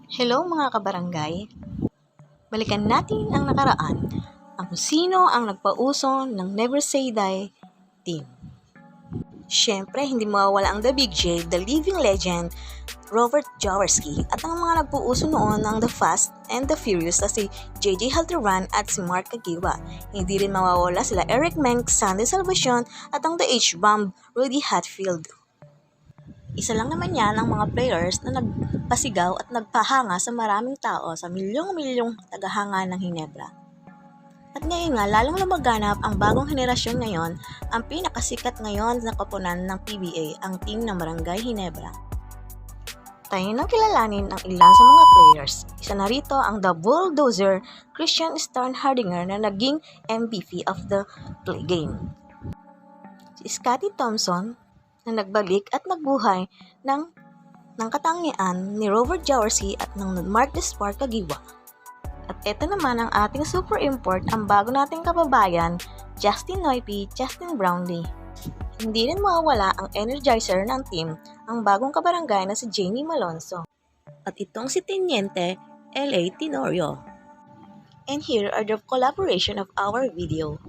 Hello mga kabarangay, balikan natin ang nakaraan, ang kung sino ang nagpauso ng Never Say Die team. Siyempre, hindi mawawala ang The Big J, The Living Legend, Robert Jaworski, at ang mga nagpuuso noon ng The Fast and the Furious na si JJ Halteran at si Mark Agiwa. Hindi rin mawawala sila Eric Meng, Sandy Salvacion at ang The H-Bomb, Rudy Hatfield. Isa lang naman yan ang mga players na nagpasigaw at nagpahanga sa maraming tao sa milyong-milyong tagahanga ng Hinebra. At ngayon nga, lalong lumaganap ang bagong henerasyon ngayon, ang pinakasikat ngayon na koponan ng PBA, ang team ng Barangay Hinebra. Tayo nang kilalanin ang ilan sa mga players. Isa na rito ang The Bulldozer, Christian Starnhardinger na naging MVP of the play game. Si Scotty Thompson, na nagbalik at nagbuhay ng katangian ni Robert Jaworski at ng Mark the Spark Agiwa. At ito naman ang ating super import, ang bago nating kababayan, Justin Noypi, Justin Brownlee. Hindi rin mawawala ang energizer ng team, ang bagong kabarangay na si Jamie Malonzo. At itong si Teniente L.A. Tenorio. And here are the collaboration of our video.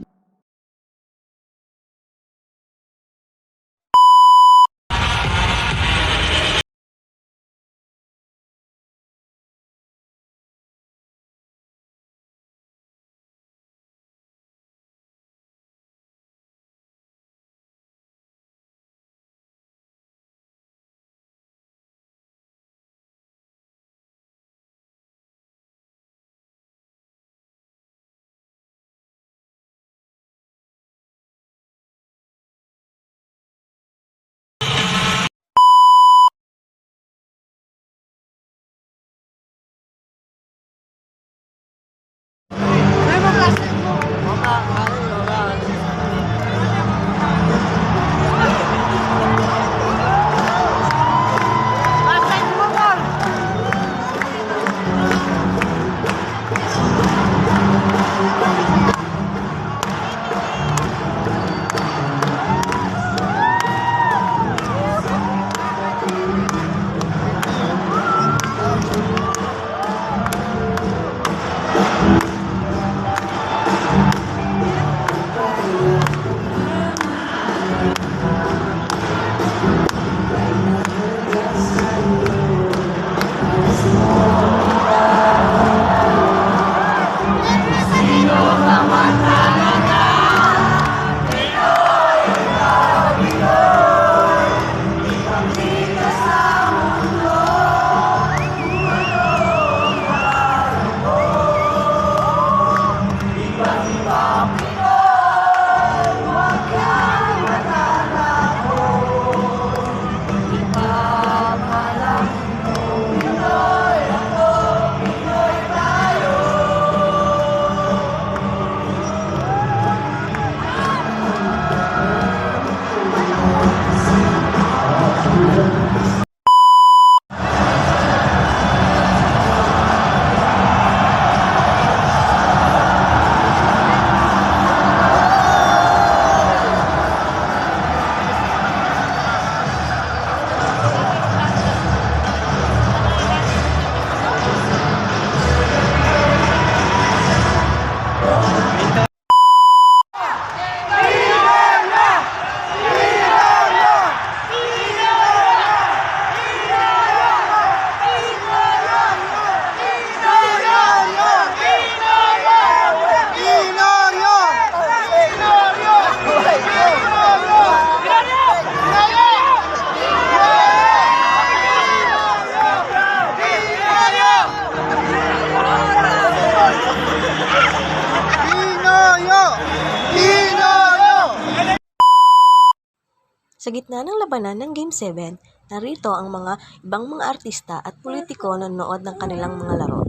Sa gitna ng labanan ng Game 7, narito ang mga ibang mga artista at politiko na nanood ng kanilang mga laro.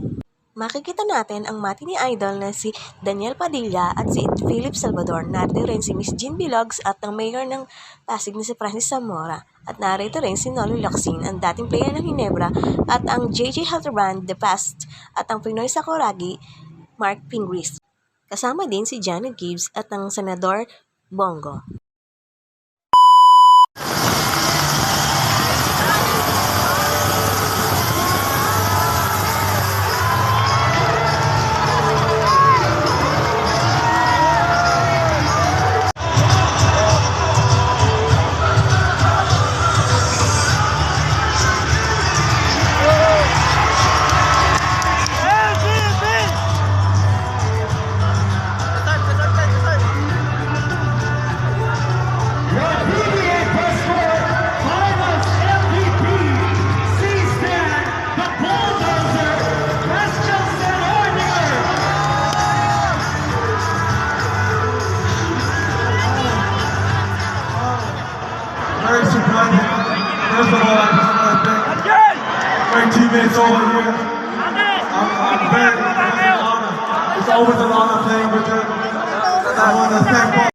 Makikita natin ang matini idol na si Daniel Padilla at si Philip Salvador. Narito rin si Miss Jean Bilogs at ang mayor ng Pasig na si Francis Zamora. At narito rin si Noli Locsin, ang dating player ng Hinebra, at ang JJ Halteran, The Past, at ang Pinoy Sakuragi, Mark Pingris. Kasama din si Janet Gibbs at ang Senador Bongo. minutes over here. I'm very honored. It's always an honor playing with her. I want to thank